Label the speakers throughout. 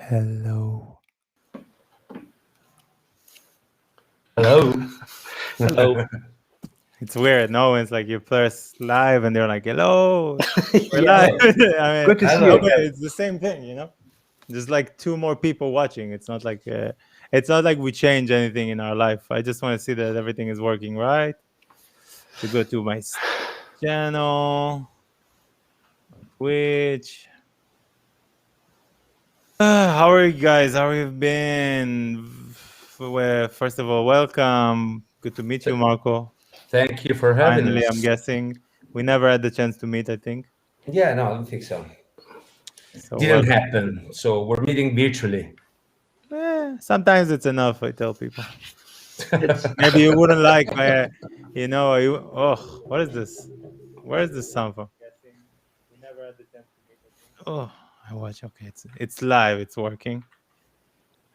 Speaker 1: Hello.
Speaker 2: Hello.
Speaker 3: Hello.
Speaker 1: It's weird. No, it's like you press live and they're like, hello, we're
Speaker 3: Yeah,
Speaker 1: live.
Speaker 2: Hello.
Speaker 1: I mean,
Speaker 3: good to see you
Speaker 2: Hello.
Speaker 1: okay,
Speaker 3: again.
Speaker 1: it's the same thing, you know? There's like two more people watching. It's not like we change anything in our life. I just want to see that everything is working right. To go to my channel, Twitch. How are you guys? How have you been? Well, first of all, welcome. Good to meet you, Marco.
Speaker 2: Thank you for having
Speaker 1: Finally, I'm
Speaker 2: us.
Speaker 1: guessing. We never had the chance to meet, I think.
Speaker 2: Yeah, no, I don't think so.
Speaker 1: So
Speaker 2: Didn't
Speaker 1: welcome.
Speaker 2: happen. So we're meeting virtually.
Speaker 1: Sometimes it's enough, I tell people.
Speaker 3: It's
Speaker 1: Maybe you wouldn't like, what is this? Where is this sound from? We never had the chance to meet, I think. Oh, I watch. Okay, it's live. It's working.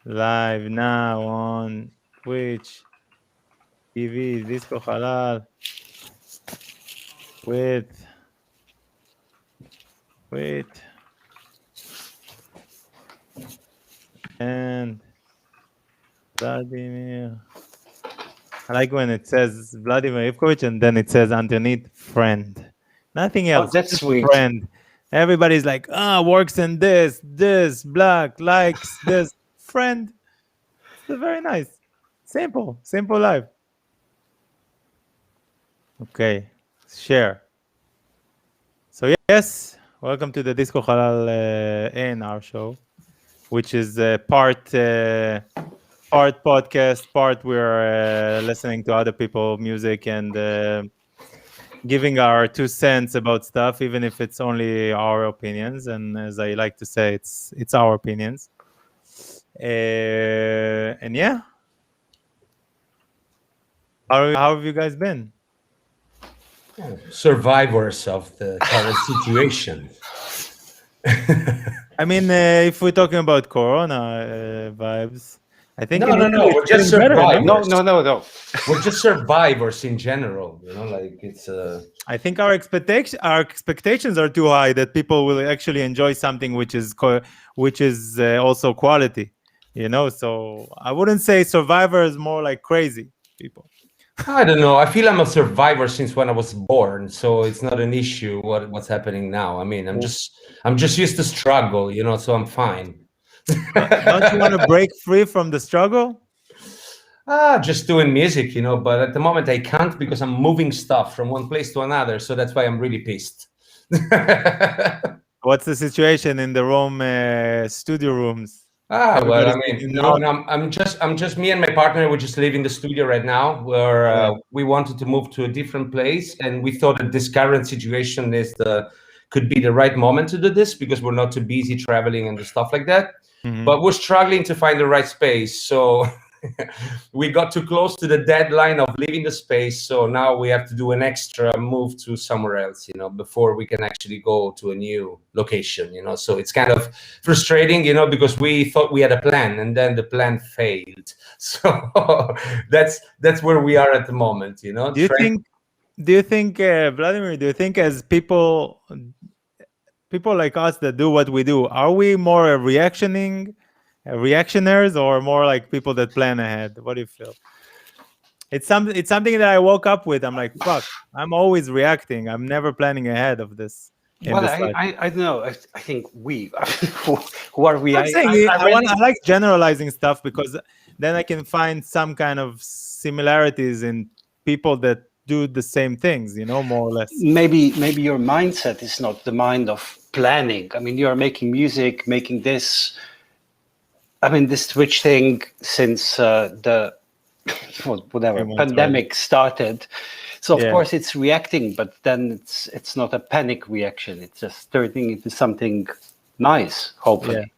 Speaker 1: Live now on Twitch TV, Disco Halal. Wait, and Vladimir. I like when it says Vladimir Ivkovich and then it says underneath friend. Nothing
Speaker 3: oh,
Speaker 1: else.
Speaker 3: that's
Speaker 1: Just
Speaker 3: sweet.
Speaker 1: friend. Everybody's like, works in this, black, likes this, friend. It's very nice. Simple life. Okay, share. So yes, welcome to the Disco Halal A&R show, which is part podcast, part we're listening to other people music and giving our 2 cents about stuff, even if it's only our opinions. And as I like to say, it's our opinions. And yeah, how have you guys been?
Speaker 2: Survivors of the current situation.
Speaker 1: I mean, if we're talking about Corona vibes, I think in
Speaker 2: No.
Speaker 1: Italy
Speaker 2: We're
Speaker 1: it's
Speaker 2: just
Speaker 1: getting better, no?
Speaker 3: No,
Speaker 2: survivors.
Speaker 3: no, no, no.
Speaker 2: We're just survivors in general. Like it's
Speaker 1: I think our expectations are too high that people will actually enjoy something which is also quality, So I wouldn't say survivor is more like crazy people.
Speaker 2: I don't know. I feel I'm a survivor since when I was born, so it's not an issue what's happening now. I mean, I'm just used to struggle, so I'm fine.
Speaker 1: Don't you want to break free from the struggle?
Speaker 2: Just doing music, but at the moment I can't because I'm moving stuff from one place to another, so that's why I'm really pissed.
Speaker 1: What's the situation in the Rome studio rooms?
Speaker 2: Well, I
Speaker 1: Everybody's
Speaker 2: mean,
Speaker 1: in the
Speaker 2: no,
Speaker 1: room.
Speaker 2: no, I'm just me and my partner. We just live in the studio right now. Where we wanted to move to a different place, and we thought that this current situation could be the right moment to do this because we're not too busy traveling and the stuff like that.
Speaker 1: Mhm.
Speaker 2: But we're struggling to find the right space, so we got too close to the deadline of leaving the space. So now we have to do an extra move to somewhere else, before we can actually go to a new location. So it's kind of frustrating, because we thought we had a plan and then the plan failed. So that's where we are at the moment.
Speaker 1: Do you think, Vladimir? Do you think as people like us that do what we do, are we more reactionaries, or more like people that plan ahead? What do you feel? It's something that I woke up with. I'm like, fuck. I'm always reacting. I'm never planning ahead of this in
Speaker 3: Well,
Speaker 1: this life.
Speaker 3: I don't know. I think who are we?
Speaker 1: I'm saying
Speaker 3: I really,
Speaker 1: I like generalizing stuff because then I can find some kind of similarities in people that do the same things, more or less.
Speaker 3: maybe your mindset is not the mind of planning. I mean, you are making music, making this. I mean, this Twitch thing since the whatever
Speaker 1: 3 months already.
Speaker 3: pandemic started. So of
Speaker 1: Yeah.
Speaker 3: course it's reacting, but then it's not a panic reaction. It's just turning into something nice, hopefully.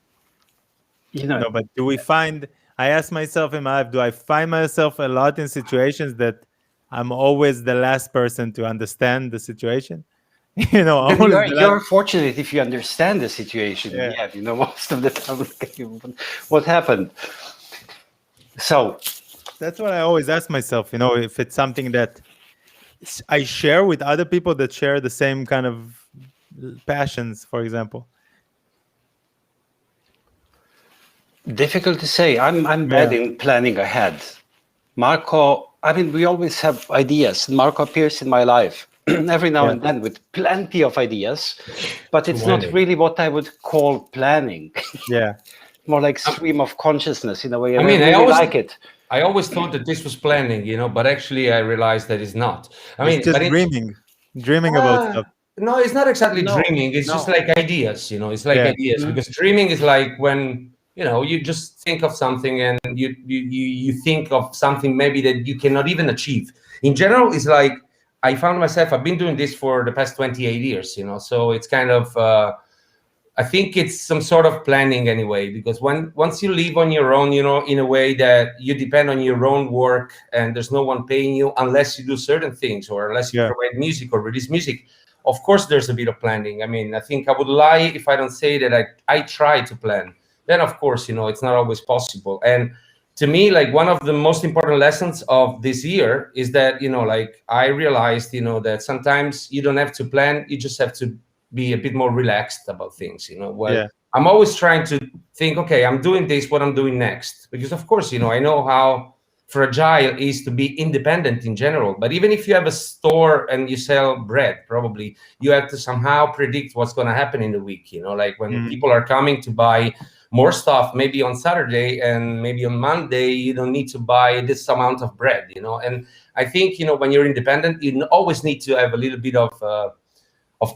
Speaker 1: No, but do we find? I ask myself in my life, do I find myself a lot in situations that I'm always the last person to understand the situation? I'm
Speaker 3: Then
Speaker 1: always the
Speaker 3: you're
Speaker 1: last.
Speaker 3: fortunate if you understand the situation.
Speaker 1: Yeah.
Speaker 3: Most of the time, what happened? So
Speaker 1: That's what I always ask myself. If it's something that I share with other people that share the same kind of passions, for example.
Speaker 3: Difficult to say. I'm bad in planning ahead. Marco, I mean, we always have ideas. Marco appears in my life every now and then with plenty of ideas, but it's not really what I would call planning.
Speaker 1: Yeah.
Speaker 3: More like stream of consciousness in a way.
Speaker 2: I
Speaker 3: And
Speaker 2: mean,
Speaker 3: I really like it.
Speaker 2: I always thought that this was planning, but actually I realized that it's not. I
Speaker 1: It's
Speaker 2: mean,
Speaker 1: just
Speaker 2: but
Speaker 1: dreaming about stuff.
Speaker 2: no, it's not exactly
Speaker 3: No,
Speaker 2: dreaming. It's just
Speaker 3: no.
Speaker 2: like ideas, It's like
Speaker 1: Yeah.
Speaker 2: ideas because dreaming is like when you just think of something and you think of something maybe that you cannot even achieve. In general, it's like I found myself. I've been doing this for the past 28 years, So it's kind of. I think it's some sort of planning anyway, because once you live on your own, in a way that you depend on your own work and there's no one paying you unless you do certain things or unless you provide music or release music. Of course, there's a bit of planning. I mean, I think I would lie if I don't say that I try to plan. Then, of course, it's not always possible. And to me, like one of the most important lessons of this year is that, like I realized, that sometimes you don't have to plan. You just have to be a bit more relaxed about things, I'm always trying to think, okay, I'm doing this, what I'm doing next, because of course, I know how fragile it is to be independent in general. But even if you have a store and you sell bread, probably you have to somehow predict what's going to happen in the week, like when people are coming to buy more stuff, maybe on Saturday and maybe on Monday, you don't need to buy this amount of bread, and I think, when you're independent, you always need to have a little bit of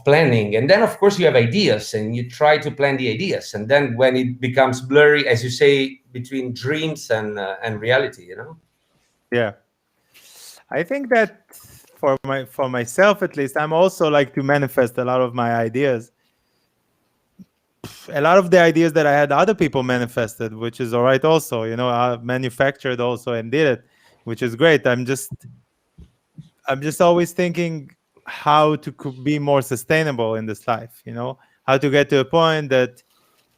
Speaker 2: planning. And then of course you have ideas and you try to plan the ideas, and then when it becomes blurry, as you say, between dreams and reality,
Speaker 1: Yeah. I think that for myself at least, I'm also like to manifest a lot of my ideas. A lot of the ideas that I had, other people manifested, which is all right also, I manufactured also and did it, which is great. I'm just always thinking how to be more sustainable in this life, how to get to a point that,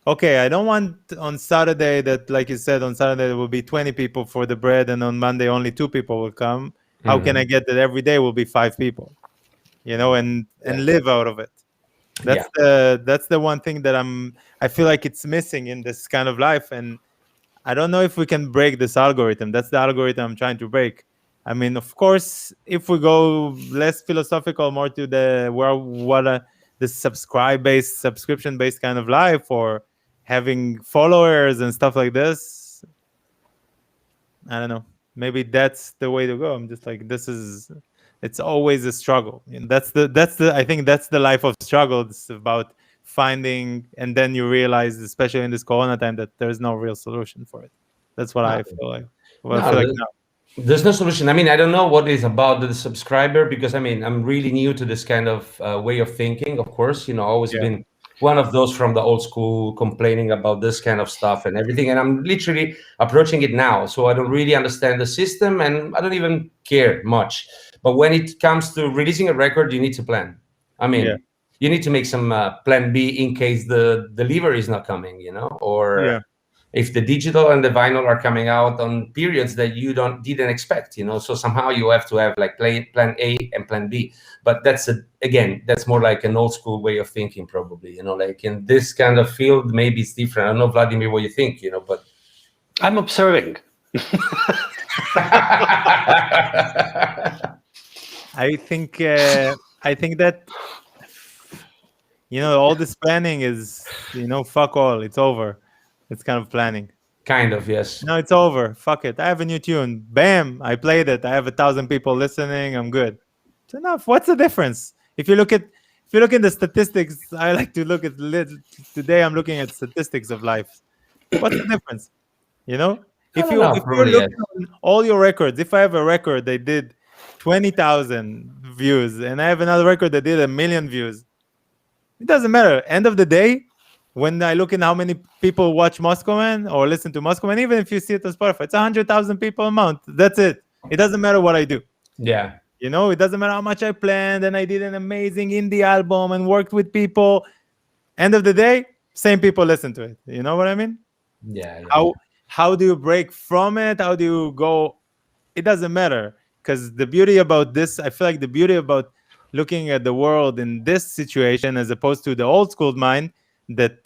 Speaker 1: okay, I don't want on Saturday that, like you said, on Saturday there will be 20 people for the bread and on Monday only 2 people will come. How can I get that every day will be 5 people, and live out of it? That's the one thing that I feel like it's missing in this kind of life. And I don't know if we can break this algorithm. That's the algorithm I'm trying to break. I mean, of course, if we go less philosophical, more to the subscription-based kind of life, or having followers and stuff like this, I don't know. Maybe that's the way to go. I'm just like, it's always a struggle. I think that's the life of struggle. It's about finding, and then you realize, especially in this Corona time, that there's no real solution for it. That's what I feel like. I feel like now.
Speaker 2: There's no solution. I mean, I don't know what is about the subscriber, because I mean, I'm really new to this kind of way of thinking. Of course, always been one of those from the old school complaining about this kind of stuff and everything. And I'm literally approaching it now. So I don't really understand the system and I don't even care much. But when it comes to releasing a record, you need to plan. I mean, you need to make some plan B in case the delivery is not coming, or if the digital and the vinyl are coming out on periods that you didn't expect, so somehow you have to have like plan A and plan B. But that's more like an old school way of thinking, probably, like in this kind of field, maybe it's different. I don't know, Vladimir, what you think, but
Speaker 3: I'm observing.
Speaker 1: I think that all this planning is, fuck all. It's over. It's kind of planning.
Speaker 2: Kind of, yes.
Speaker 1: No, it's over. Fuck it. I have a new tune. Bam! I played it. I have 1,000 people listening. I'm good. It's enough. What's the difference? If you look at the statistics, I like to look at today. I'm looking at statistics of life. What's the difference? If you're looking at all your records, if I have a record that did 20,000 views and I have another record that did 1 million views, it doesn't matter. End of the day, when I look in how many people watch Moscow Man or listen to Moscow Man, even if you see it on Spotify, it's 100,000 people a month. That's it. It doesn't matter what I do.
Speaker 2: Yeah.
Speaker 1: It doesn't matter how much I planned and I did an amazing indie album and worked with people. End of the day, same people listen to it. You know what I mean?
Speaker 2: Yeah.
Speaker 1: How do you break from it? How do you go? It doesn't matter. Because the beauty about this, I feel like the beauty about looking at the world in this situation, as opposed to the old school mind that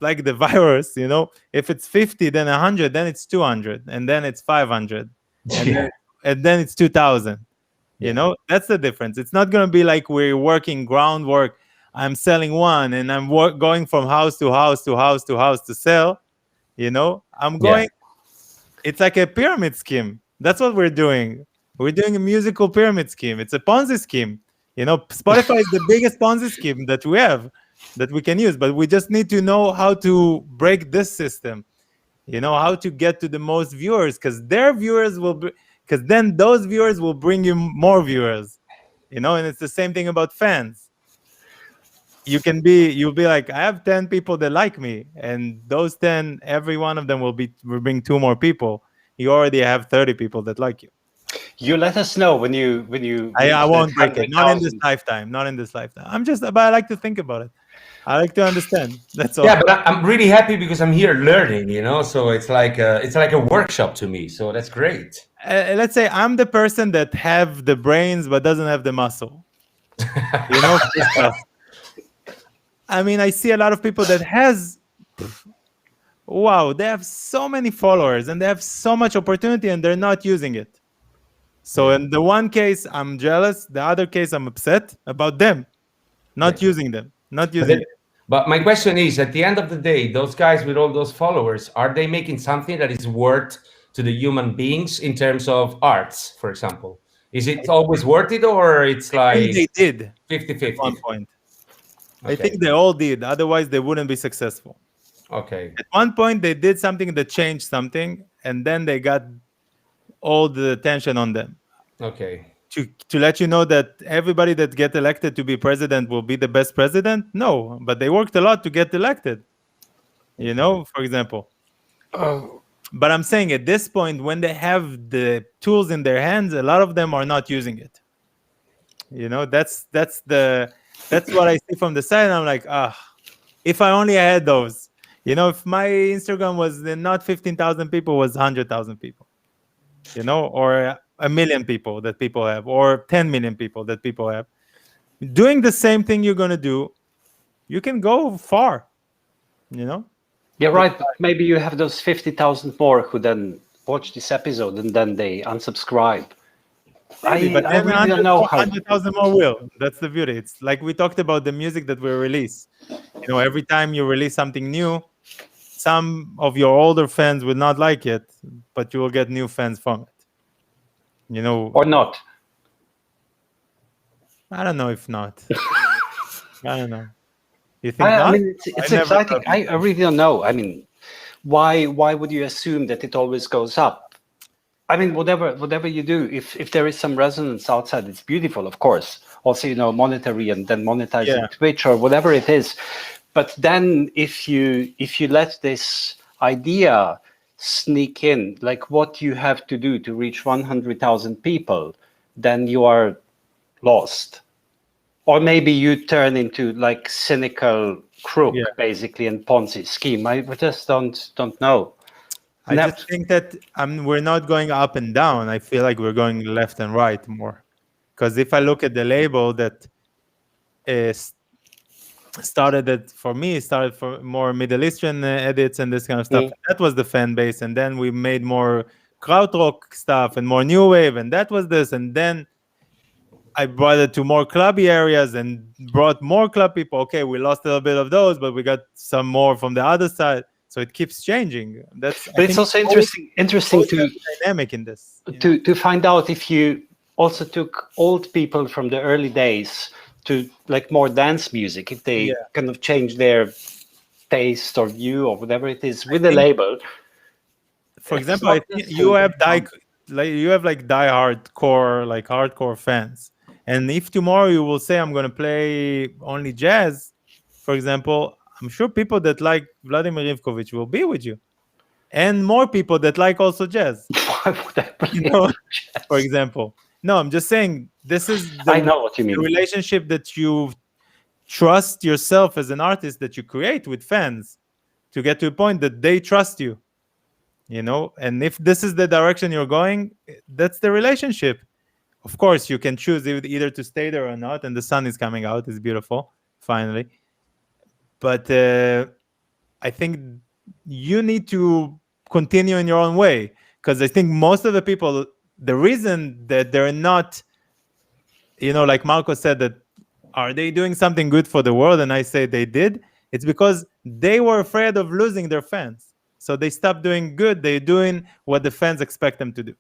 Speaker 1: like the virus, if it's 50, then 100, then it's 200, and then it's 500, and
Speaker 2: Yeah.
Speaker 1: then it's 2000. That's the difference. It's not going to be like we're working groundwork. I'm selling one and I'm going from house to house to house to house to sell. I'm going. It's like a pyramid scheme. That's what we're doing. We're doing a musical pyramid scheme. It's a Ponzi scheme. Spotify is the biggest Ponzi scheme that we have, that we can use, but we just need to know how to break this system. How to get to the most viewers, because their viewers will be, because then those viewers will bring you more viewers. And it's the same thing about fans. You'll be like, I have 10 people that like me, and those 10, every one of them will bring 2 more people. You already have 30 people that like you.
Speaker 3: You let us know when you
Speaker 1: I won't break it. Not in this lifetime. But I like to think about it. I like to understand. That's all.
Speaker 2: Yeah, but I'm really happy because I'm here learning, so it's like a workshop to me. So that's great.
Speaker 1: Let's say I'm the person that have the brains but doesn't have the muscle. For stuff. I mean, I see a lot of people that they have so many followers and they have so much opportunity and they're not using it. So in the one case, I'm jealous. The other case, I'm upset about them not using them, not using it.
Speaker 2: But my question is, at the end of the day, those guys with all those followers, are they making something that is worth to the human beings in terms of arts, for example? Is it always worth it, or it's like
Speaker 1: I think they did
Speaker 2: 50-50?
Speaker 1: at one point.
Speaker 2: Okay.
Speaker 1: I think they all did. Otherwise, they wouldn't be successful.
Speaker 2: Okay.
Speaker 1: At one point, they did something that changed something, and then they got all the attention on them.
Speaker 2: Okay.
Speaker 1: To let you know that everybody that get elected to be president will be the best president? No, but they worked a lot to get elected. For example. But I'm saying at this point, when they have the tools in their hands, a lot of them are not using it. That's what I see from the side. And I'm like, if I only had those. If my Instagram was not 15,000 people, was 100,000 people. Or 1 million people that people have, or 10 million people that people have. Doing the same thing you're going to do, you can go far,
Speaker 3: Yeah, right. Maybe you have those 50,000 more who then watch this episode and then they unsubscribe.
Speaker 1: Maybe, but
Speaker 3: I really don't know how.
Speaker 1: 100,000 more will. That's the beauty. It's like we talked about the music that we release. Every time you release something new, some of your older fans will not like it, but you will get new fans from it.
Speaker 3: Or not.
Speaker 1: I don't know if not. I don't know. You think
Speaker 3: I
Speaker 1: not?
Speaker 3: mean, it's exciting. I really don't know. I mean, why would you assume that it always goes up? I mean, whatever you do, if there is some resonance outside, it's beautiful, of course. Also, monetary and then monetizing Twitch or whatever it is. But then if you let this idea sneak in, like what you have to do to reach 100,000 people, then you are lost. Or maybe you turn into like cynical crook, basically, and Ponzi scheme. I just don't know.
Speaker 1: I just think that we're not going up and down. I feel like we're going left and right more. Because if I look at the label that started for more Middle Eastern edits and this kind of stuff. That was the fan base. And then we made more krautrock stuff and more new wave. And that was this. And then I brought it to more clubby areas and brought more club people. Okay, we lost a little bit of those, but we got some more from the other side. So it keeps changing. But
Speaker 3: it's also interesting to
Speaker 1: dynamic in this.
Speaker 3: To find out if you also took old people from the early days to like more dance music, if they kind of change their taste or view or whatever it is with the label.
Speaker 1: For example, I think you have hardcore fans. And if tomorrow you will say, I'm going to play only jazz, for example, I'm sure people that like Vladimir Ivkovic will be with you. And more people that like also jazz.
Speaker 3: Why would I play jazz?
Speaker 1: For example. No, I'm just saying, this is
Speaker 3: I know what you mean.
Speaker 1: The relationship that you trust yourself as an artist that you create with fans to get to a point that they trust you. And if this is the direction you're going, that's the relationship. Of course, you can choose either to stay there or not, and the sun is coming out. It's beautiful, finally. But I think you need to continue in your own way, because I think most of the people, the reason that they're not, like Marco said, that are they doing something good for the world, and I say they did, it's because they were afraid of losing their fans, so they stopped doing good. They're doing what the fans expect them to do.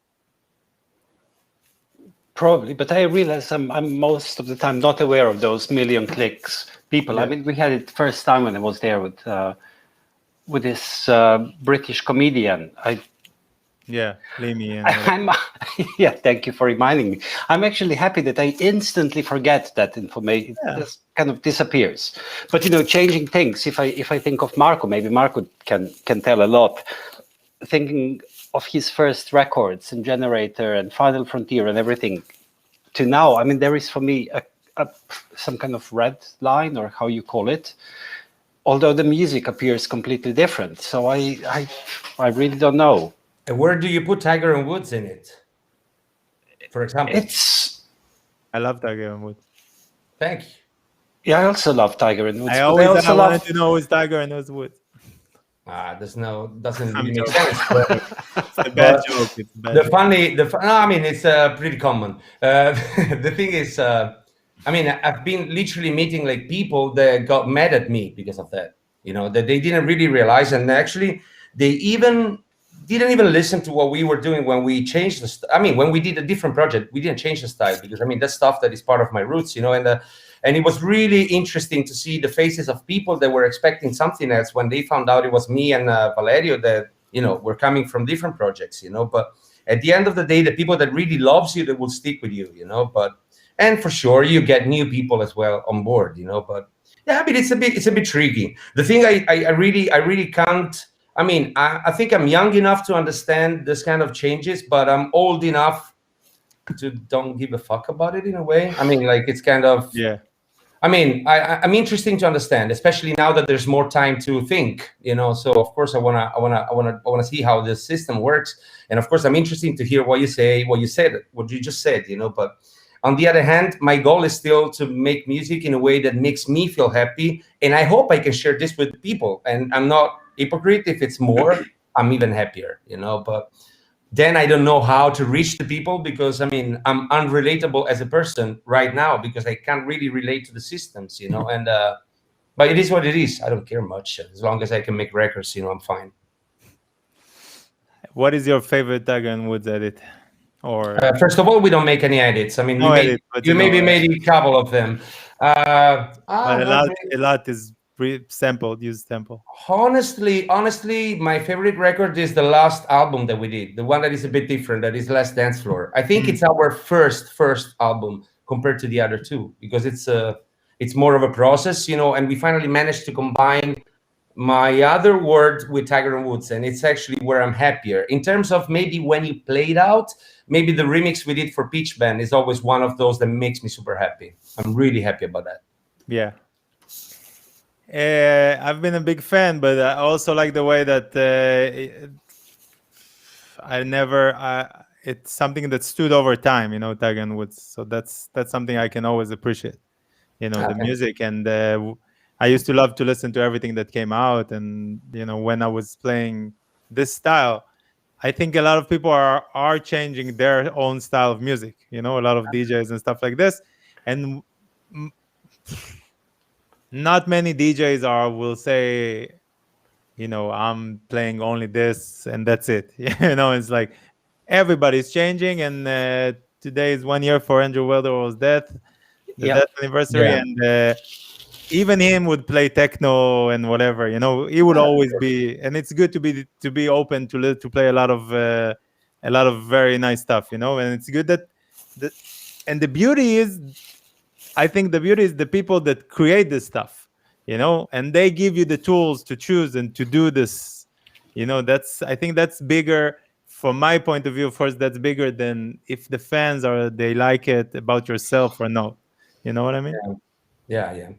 Speaker 3: Probably, but I realize I'm most of the time not aware of those million clicks people.
Speaker 1: Yeah.
Speaker 3: I mean, we had it first time when I was there with this British comedian.
Speaker 1: Yeah, Lamy and
Speaker 3: I'm yeah. Thank you for reminding me. I'm actually happy that I instantly forget that information.
Speaker 1: Yeah.
Speaker 3: It just kind of disappears. But changing things. If I think of Marco, maybe Marco can tell a lot. Thinking of his first records and Generator and Final Frontier and everything to now, I mean, there is for me some kind of red line, or how you call it, although the music appears completely different. So I really don't know.
Speaker 2: And where do you put Tiger and Woods in it, for example?
Speaker 1: I love Tiger and Woods.
Speaker 2: Thank you.
Speaker 3: Yeah, I also love Tiger and Woods.
Speaker 1: I wanted to know who's Tiger and who's Woods.
Speaker 2: Doesn't really make sense.
Speaker 1: It's a bad joke. It's bad
Speaker 2: no, I mean, it's pretty common. The thing is, I mean, I've been literally meeting like people that got mad at me because of that. That they didn't really realize, and actually, they didn't even listen to what we were doing when we changed when we did a different project. We didn't change the style, because I mean, that's stuff that is part of my roots, and it was really interesting to see the faces of people that were expecting something else when they found out it was me and Valerio that, were coming from different projects, But at the end of the day, the people that really loves you, that will stick with you, and for sure you get new people as well on board, But yeah, I mean, it's a bit tricky. The thing I really can't. I mean, I think I'm young enough to understand this kind of changes, but I'm old enough to don't give a fuck about it in a way. I mean, like, it's kind of,
Speaker 1: yeah.
Speaker 2: I mean, I'm interesting to understand, especially now that there's more time to think, So of course I wanna see how the system works, and of course I'm interested to hear what you just said, But on the other hand, my goal is still to make music in a way that makes me feel happy, and I hope I can share this with people. And I'm not hypocrite. If it's more, I'm even happier, But then I don't know how to reach the people, because I mean, I'm unrelatable as a person right now, because I can't really relate to the systems, And but it is what it is. I don't care much, as long as I can make records, I'm fine.
Speaker 1: What is your favorite Tiger and Woods edit? Or
Speaker 2: first of all, we don't make any edits. I mean, you maybe made a couple of them.
Speaker 1: But a lot is used sample.
Speaker 2: Honestly, my favorite record is the last album that we did, the one that is a bit different, that is Last Dance Floor. I think it's our first album compared to the other two, because it's more of a process, and we finally managed to combine my other word with Tiger and Woods, and it's actually where I'm happier. In terms of maybe when you play it out, maybe the remix we did for Peach Band is always one of those that makes me super happy. I'm really happy about that.
Speaker 1: Yeah. I've been a big fan, but I also like the way that it's something that stood over time, Tiger and Woods. So that's something I can always appreciate, the music. And I used to love to listen to everything that came out. And, when I was playing this style, I think a lot of people are changing their own style of music, a lot of DJs and stuff like this. And not many DJs will say, I'm playing only this and that's it. It's like everybody's changing. And today is 1 year for Andrew Weatherall's death, death anniversary. Yeah. And even him would play techno and whatever. He would always be. And it's good to be open to play a lot of very nice stuff. And it's good and the beauty is, I think the beauty is the people that create this stuff, and they give you the tools to choose and to do this. I think that's bigger from my point of view. First, that's bigger than if the fans they like it about yourself or no. You know what I mean?
Speaker 2: Yeah.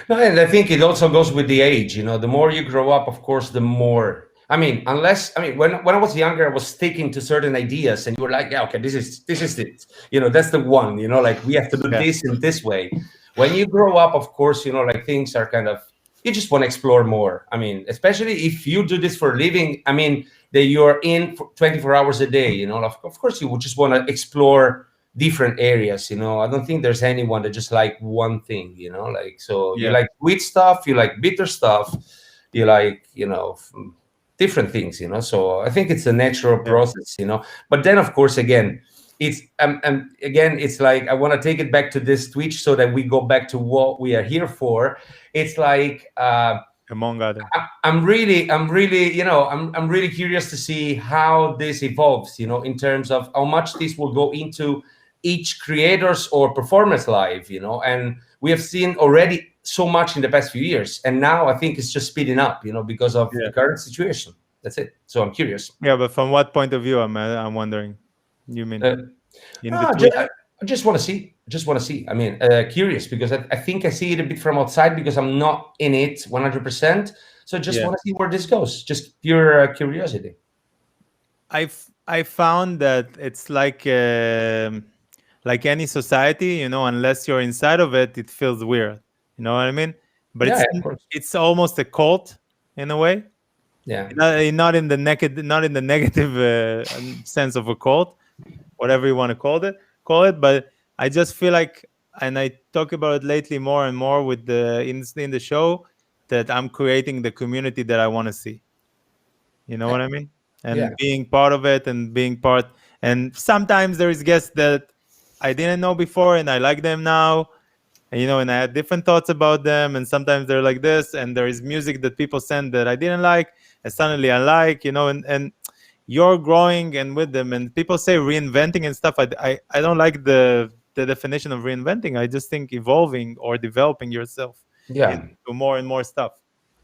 Speaker 2: No, and I think it also goes with the age. The more you grow up, of course, the more. I mean, when I was younger, I was sticking to certain ideas, and you were like, yeah, okay, this is it. That's the one. Like, we have to do this in this way. When you grow up, of course, like, things are kind of, you just want to explore more. I mean, especially if you do this for a living, I mean, that you're in for 24 hours a day, of course you would just want to explore different areas. I don't think there's anyone that just like one thing, like, so you like sweet stuff, you like bitter stuff, you like, different things, so I think it's a natural process, but then of course, again, it's again, it's like I want to take it back to this Twitch so that we go back to what we are here for. It's like
Speaker 1: among others,
Speaker 2: I'm really I'm really curious to see how this evolves, in terms of how much this will go into each creator's or performer's life, and we have seen already so much in the past few years, and now I think it's just speeding up, because of the current situation. That's it. So I'm curious.
Speaker 1: Yeah, but from what point of view? I'm wondering. You mean
Speaker 2: I just want to see. I mean, curious, because I think I see it a bit from outside because I'm not in it 100%. So just want to see where this goes. Just pure curiosity.
Speaker 1: I found that it's like any society, unless you're inside of it, it feels weird. You know what I mean? But it's almost a cult in a way.
Speaker 2: Yeah.
Speaker 1: Not in the negative sense of a cult, whatever you want to call it. But I just feel like, and I talk about it lately more and more with in the show, that I'm creating the community that I want to see. You know what I mean? And being part of it, and sometimes there is guests that I didn't know before and I like them now, and I had different thoughts about them, and sometimes they're like this, and there is music that people send that I didn't like and suddenly I like, and you're growing and with them, and people say reinventing and stuff. I don't like the definition of reinventing. I just think evolving or developing yourself into more and more stuff.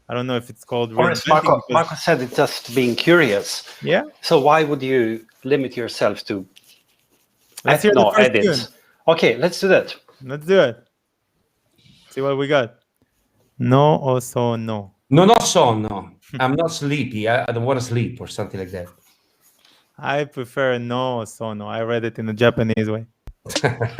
Speaker 1: I don't know if it's called reinventing.
Speaker 3: Marco said it's just being curious.
Speaker 1: Yeah.
Speaker 3: So why would you limit yourself to
Speaker 1: edits? Tune.
Speaker 3: Okay, let's do that.
Speaker 1: Let's do it. See what we got. No or so no.
Speaker 2: No, not so no. I'm not sleepy. I don't want to sleep or something like that.
Speaker 1: I prefer no or so no. I read it in the Japanese way.